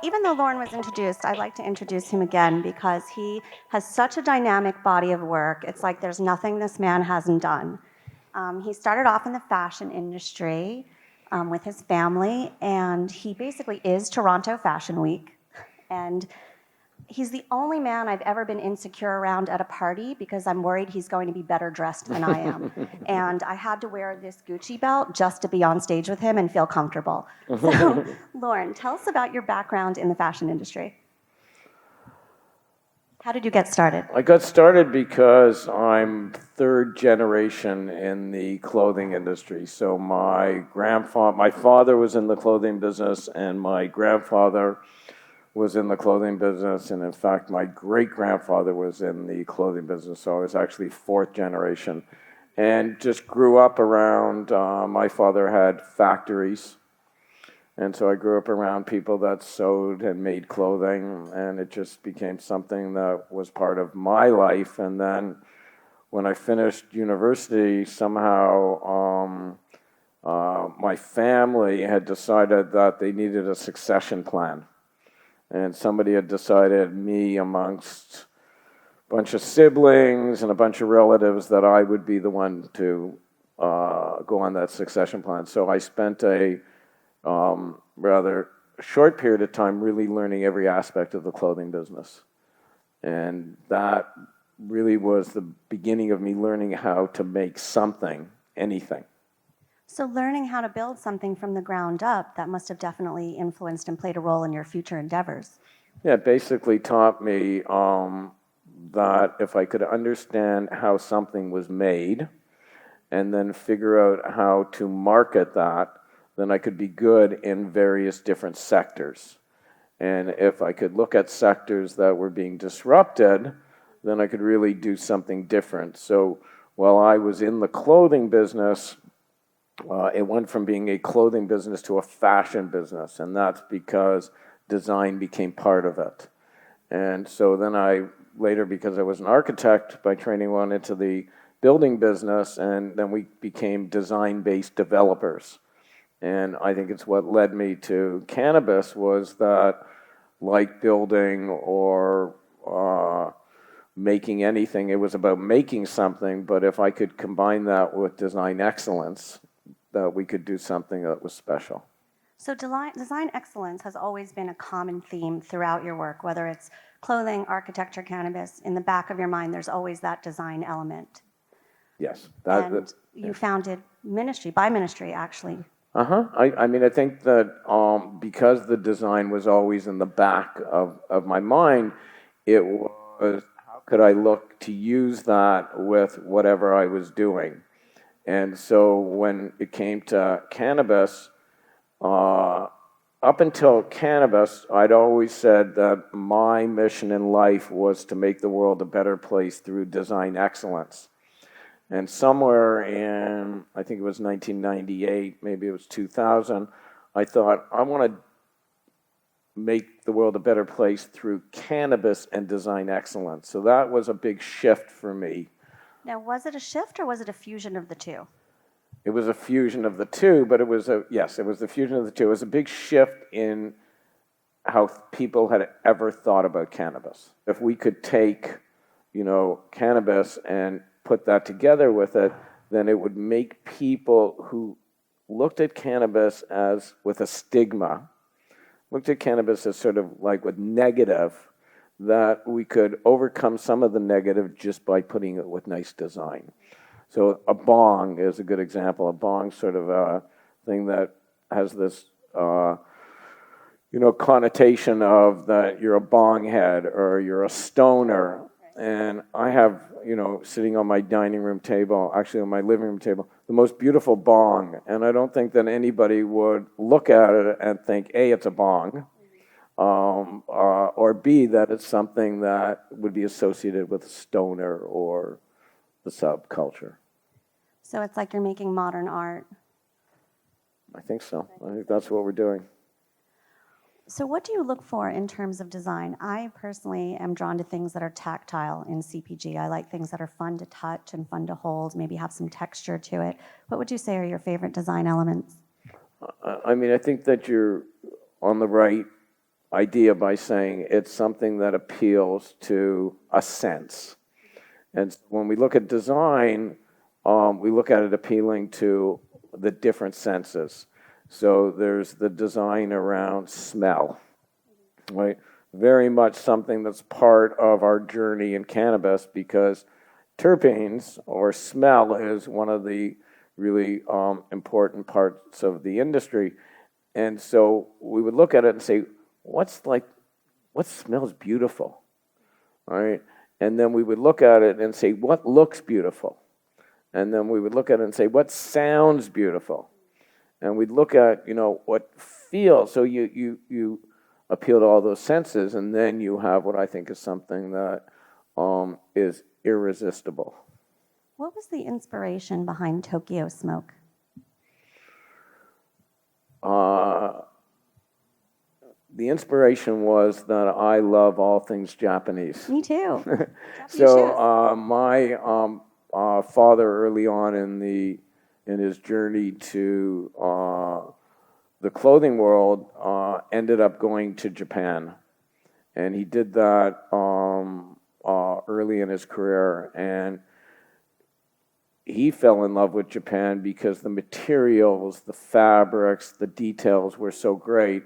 even though Lorne was introduced, I'd like to introduce him again because he has such a dynamic body of work. It's like there's nothing this man hasn't done. He started off in the fashion industry with his family, and he basically is Toronto Fashion Week. And he's the only man I've ever been insecure around at a party because I'm worried he's going to be better dressed than I am. And I had to wear this Gucci belt just to be on stage with him and feel comfortable. So, Lorne, tell us about your background in the fashion industry. How did you get started? I got started because I'm third generation in the clothing industry. So my father was in the clothing business, and my grandfather was in the clothing business, and in fact, my great-grandfather was in the clothing business, so I was actually fourth generation. And just grew up around, my father had factories, and so I grew up around people that sewed and made clothing, and it just became something that was part of my life. And then when I finished university, somehow my family had decided that they needed a succession plan. And somebody had decided, me amongst a bunch of siblings and a bunch of relatives, that I would be the one to go on that succession plan. So I spent a rather short period of time really learning every aspect of the clothing business. And that really was the beginning of me learning how to make something, anything. So learning how to build something from the ground up, that must have definitely influenced and played a role in your future endeavors. Yeah, it basically taught me that if I could understand how something was made and then figure out how to market that, then I could be good in various different sectors. And if I could look at sectors that were being disrupted, then I could really do something different. So while I was in the clothing business, it went from being a clothing business to a fashion business, and that's because design became part of it. And so then I later, because I was an architect by training, went into the building business, and then we became design-based developers. And I think it's what led me to cannabis, was that, like building or making anything, it was about making something, but if I could combine that with design excellence, that we could do something that was special. So design excellence has always been a common theme throughout your work, whether it's clothing, architecture, cannabis. In the back of your mind, there's always that design element. Yes. You founded By Ministry, actually. I mean, I think that because the design was always in the back of my mind, it was, how could I look to use that with whatever I was doing? And so when it came to cannabis, up until cannabis, I'd always said that my mission in life was to make the world a better place through design excellence. And somewhere in, I think it was 1998, maybe it was 2000, I thought, I want to make the world a better place through cannabis and design excellence. So that was a big shift for me. Now, was it a shift or was it a fusion of the two? It was a fusion of the two, but it was the fusion of the two. It was a big shift in how people had ever thought about cannabis. If we could take, cannabis and put that together with it, then it would make people who looked at cannabis as with a stigma, looked at cannabis as sort of like with negative, that we could overcome some of the negative just by putting it with nice design. So a bong is a good example. A bong sort of a thing that has this, connotation of that you're a bong head or you're a stoner. And I have, sitting on my dining room table, actually on my living room table, the most beautiful bong. And I don't think that anybody would look at it and think, A, it's a bong, or B, that it's something that would be associated with a stoner or the subculture. So it's like you're making modern art. I think so. I think that's what we're doing. So what do you look for in terms of design? I personally am drawn to things that are tactile in CPG. I like things that are fun to touch and fun to hold, maybe have some texture to it. What would you say are your favorite design elements? I mean, I think that you're on the right idea by saying it's something that appeals to a sense. And when we look at design, we look at it appealing to the different senses. So there's the design around smell, right? Very much something that's part of our journey in cannabis, because terpenes, or smell, is one of the really important parts of the industry. And so we would look at it and say, what smells beautiful, right? And then we would look at it and say, what looks beautiful? And then we would look at it and say, what sounds beautiful? And we'd look at, what feels. So you appeal to all those senses, and then you have what I think is something that is irresistible. What was the inspiration behind Tokyo Smoke? The inspiration was that I love all things Japanese. Me too. So my father, early on in his journey to the clothing world, ended up going to Japan, and he did that early in his career, and he fell in love with Japan because the materials, the fabrics, the details were so great.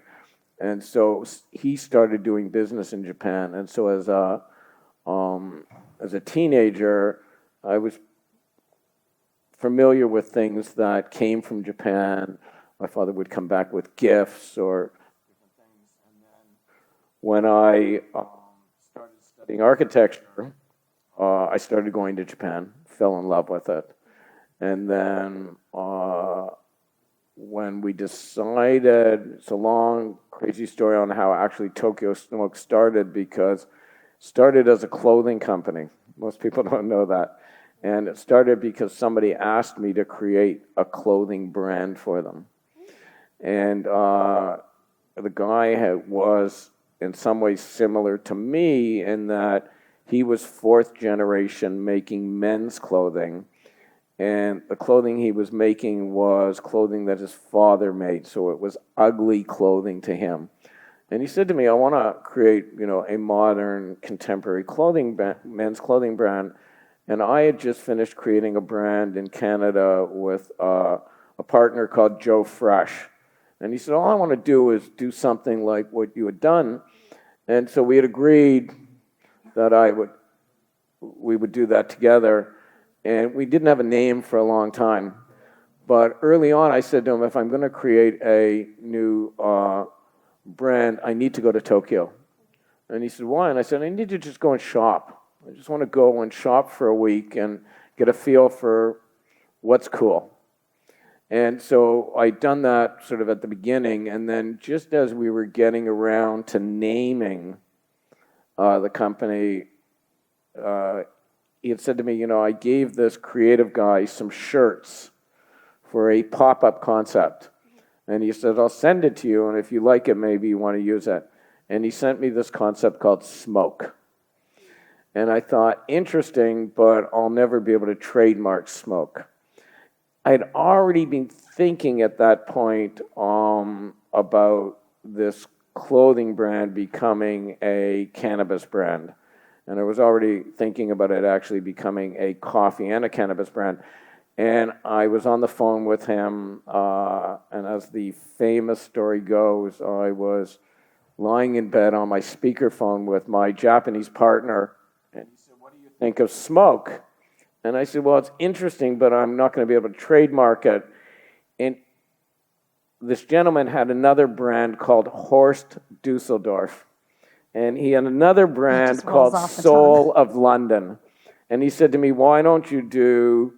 And so he started doing business in Japan. And so as a teenager, I was familiar with things that came from Japan. My father would come back with gifts or different things. And then when I started studying architecture, I started going to Japan, fell in love with it. And then when we decided, it's a long, crazy story on how actually Tokyo Smoke started, because it started as a clothing company. Most people don't know that. And it started because somebody asked me to create a clothing brand for them. And the guy was in some ways similar to me in that he was fourth generation making men's clothing. And the clothing he was making was clothing that his father made, so it was ugly clothing to him. And he said to me, I want to create, a modern, contemporary men's clothing brand. And I had just finished creating a brand in Canada with a partner called Joe Fresh. And he said, all I want to do is do something like what you had done. And so we had agreed that we would do that together. And we didn't have a name for a long time. But early on, I said to him, if I'm going to create a new brand, I need to go to Tokyo. And he said, why? And I said, I need to just go and shop. I just want to go and shop for a week and get a feel for what's cool. And so I'd done that sort of at the beginning. And then just as we were getting around to naming the company, he had said to me, I gave this creative guy some shirts for a pop-up concept. And he said, I'll send it to you, and if you like it, maybe you want to use it. And he sent me this concept called Smoke. And I thought, interesting, but I'll never be able to trademark Smoke. I had already been thinking at that point about this clothing brand becoming a cannabis brand. And I was already thinking about it actually becoming a coffee and a cannabis brand. And I was on the phone with him, and as the famous story goes, I was lying in bed on my speakerphone with my Japanese partner, and he said, what do you think of Smoke? And I said, well, it's interesting, but I'm not going to be able to trademark it. And this gentleman had another brand called Horst Dusseldorf. And he had another brand called Soul of London. And he said to me, why don't you do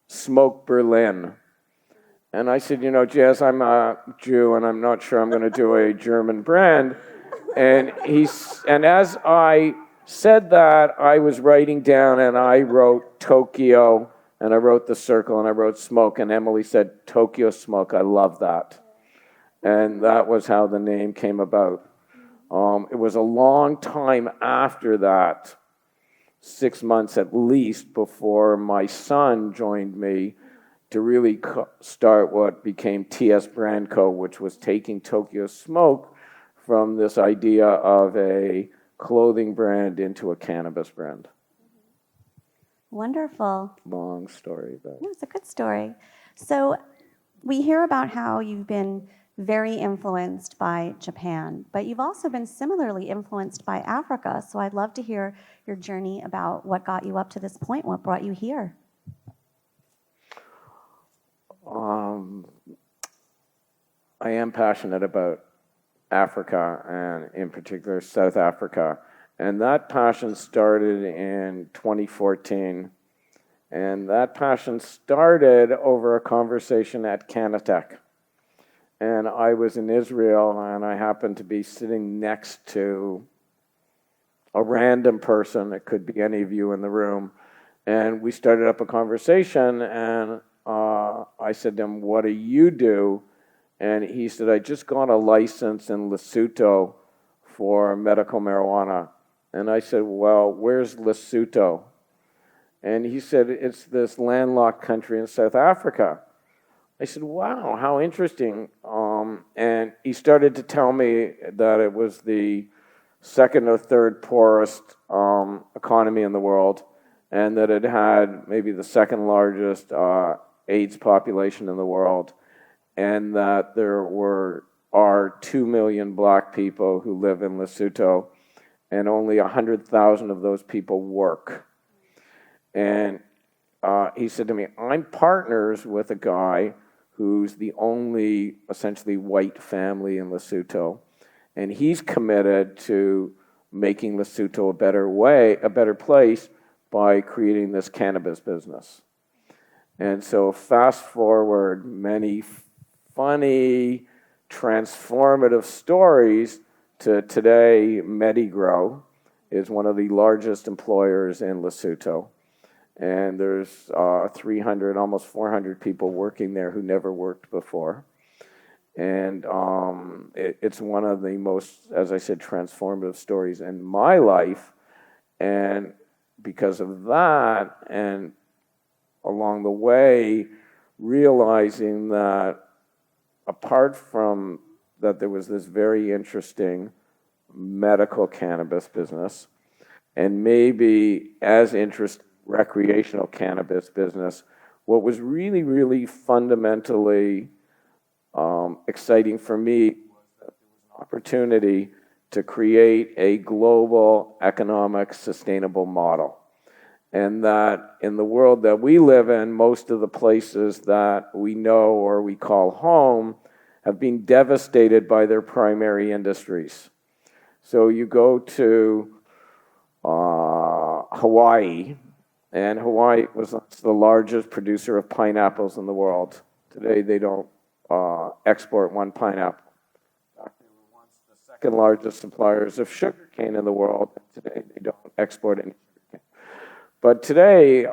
Smoke Berlin? And I said, Jazz, I'm a Jew, and I'm not sure I'm going to do a German brand. And as I said that, I was writing down, and I wrote Tokyo, and I wrote the circle, and I wrote Smoke. And Emily said, Tokyo Smoke, I love that. And that was how the name came about. It was a long time after that, 6 months at least, before my son joined me to really start what became TS Brand Co., which was taking Tokyo Smoke from this idea of a clothing brand into a cannabis brand. Wonderful. Long story, but No, it's a good story. So we hear about how you've been very influenced by Japan, but you've also been similarly influenced by Africa. So I'd love to hear your journey about what got you up to this point, what brought you here. I am passionate about Africa, and in particular South Africa. And that passion started in 2014. And that passion started over a conversation at CannaTech. And I was in Israel, and I happened to be sitting next to a random person. It could be any of you in the room. And we started up a conversation, and I said to him, "What do you do?" And he said, "I just got a license in Lesotho for medical marijuana." And I said, "Well, where's Lesotho?" And he said, "It's this landlocked country in South Africa." I said, "Wow, how interesting." And he started to tell me that it was the second or third poorest economy in the world, and that it had maybe the second largest AIDS population in the world, and that there are 2 million black people who live in Lesotho, and only 100,000 of those people work. And he said to me, "I'm partners with a guy who's the only essentially white family in Lesotho, and he's committed to making Lesotho a better place by creating this cannabis business." And so fast forward many funny, transformative stories to today. Medigrow is one of the largest employers in Lesotho. And there's 300, almost 400 people working there who never worked before. And it's one of the most, as I said, transformative stories in my life. And because of that, and along the way, realizing that apart from that there was this very interesting medical cannabis business, and maybe as interesting recreational cannabis business, what was really, really fundamentally exciting for me was that there was an opportunity to create a global economic sustainable model. And that in the world that we live in, most of the places that we know or we call home have been devastated by their primary industries. So you go to Hawaii, and Hawaii was the largest producer of pineapples in the world. Today they don't export one pineapple. They were once the second largest suppliers of sugarcane in the world. Today they don't export any sugarcane. But today,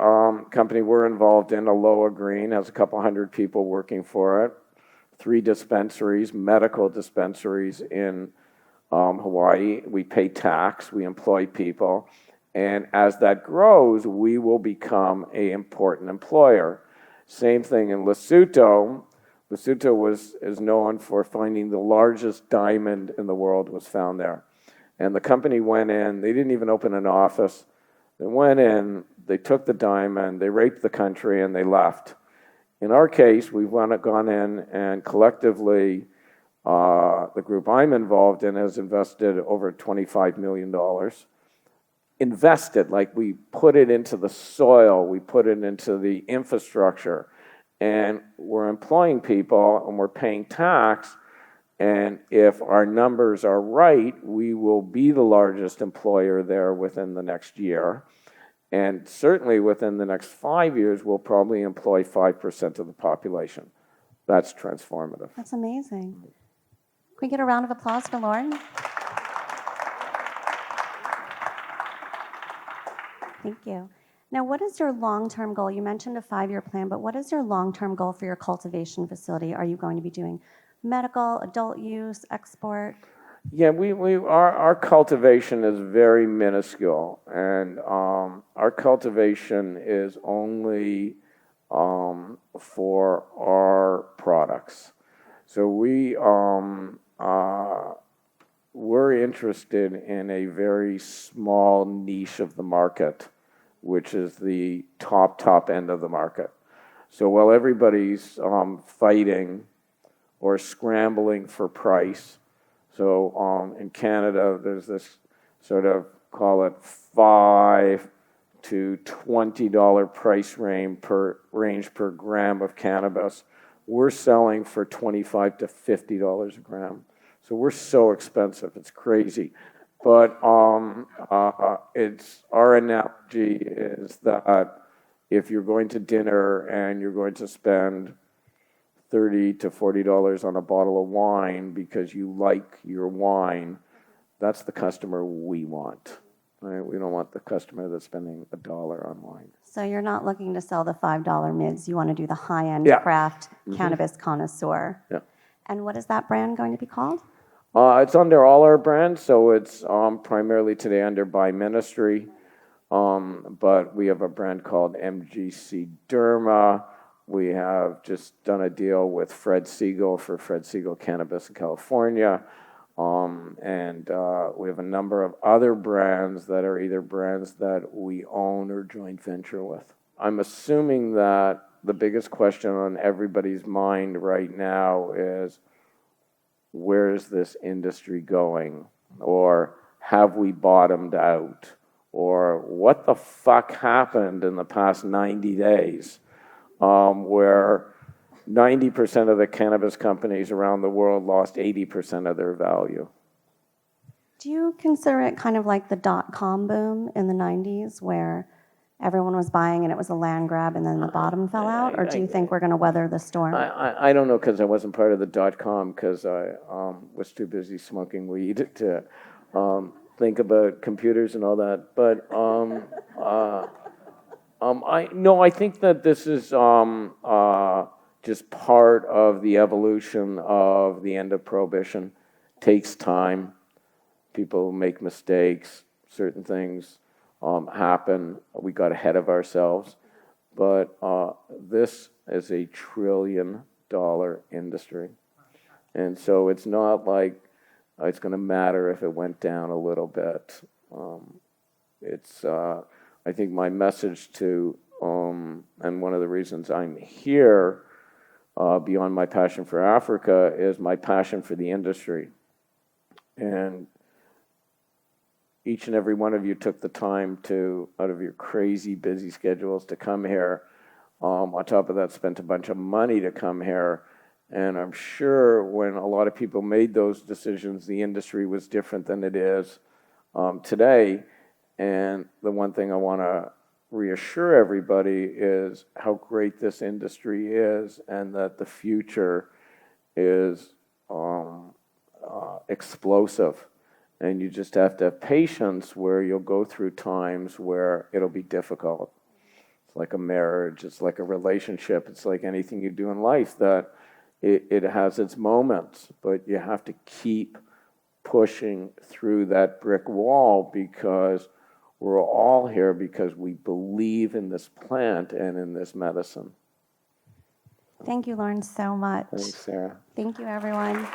company we're involved in, Aloha Green, has a couple hundred people working for it. 3 dispensaries, medical dispensaries in Hawaii. We pay tax, we employ people. And as that grows, we will become an important employer. Same thing in Lesotho. Lesotho is known for finding the largest diamond in the world was found there. And the company went in, they didn't even open an office. They went in, they took the diamond, they raped the country, and they left. In our case, we've gone in and collectively, the group I'm involved in has invested over $25 million. Invested, like we put it into the soil, we put it into the infrastructure, and we're employing people and we're paying tax. And if our numbers are right, we will be the largest employer there within the next year. And certainly within the next 5 years, we'll probably employ 5% of the population. That's transformative. That's amazing. Can we get a round of applause for Lorne? Thank you. Now, what is your long-term goal? You mentioned a 5-year plan, but what is your long-term goal for your cultivation facility? Are you going to be doing medical, adult use, export? Yeah, our cultivation is very minuscule, and our cultivation is only for our products. So interested in a very small niche of the market, which is the top end of the market. So while everybody's fighting or scrambling for price, so in Canada, there's this sort of, call it $5 to $20 price range per gram of cannabis. We're selling for $25 to $50 a gram. So we're so expensive, it's crazy. But it's our analogy is that if you're going to dinner and you're going to spend $30 to $40 on a bottle of wine because you like your wine, that's the customer we want. Right? We don't want the customer that's spending $1 on wine. So you're not looking to sell the $5 mids. You want to do the high-end Yeah. craft cannabis connoisseur. Yeah. And what is that brand going to be called? It's under all our brands, so it's primarily today under By Ministry, but we have a brand called MGC Derma. We have just done a deal with Fred Siegel for Fred Siegel Cannabis in California, and we have a number of other brands that are either brands that we own or joint venture with. I'm assuming that the biggest question on everybody's mind right now is, where is this industry going? Or have we bottomed out? Or what the fuck happened in the past 90 days where 90% of the cannabis companies around the world lost 80% of their value? Do you consider it kind of like the dot-com boom in the 90s where everyone was buying and it was a land grab and then the bottom fell out? Or do you think we're going to weather the storm? I don't know, because I wasn't part of the dot-com, because I was too busy smoking weed to think about computers and all that. But I think that this is just part of the evolution of the end of Prohibition. Takes time. People make mistakes. Certain things happen. We got ahead of ourselves. But this is a $1 trillion industry. And so it's not like it's going to matter if it went down a little bit. I think my message to, and one of the reasons I'm here, beyond my passion for Africa, is my passion for the industry. And each and every one of you took the time to, out of your crazy busy schedules, to come here. On top of that, spent a bunch of money to come here. And I'm sure when a lot of people made those decisions, the industry was different than it is today. And the one thing I want to reassure everybody is how great this industry is, and that the future is explosive. And you just have to have patience, where you'll go through times where it'll be difficult. It's like a marriage, it's like a relationship, it's like anything you do in life, that it has its moments, but you have to keep pushing through that brick wall, because we're all here because we believe in this plant and in this medicine. Thank you, Lorne, so much. Thanks, Sarah. Thank you, everyone.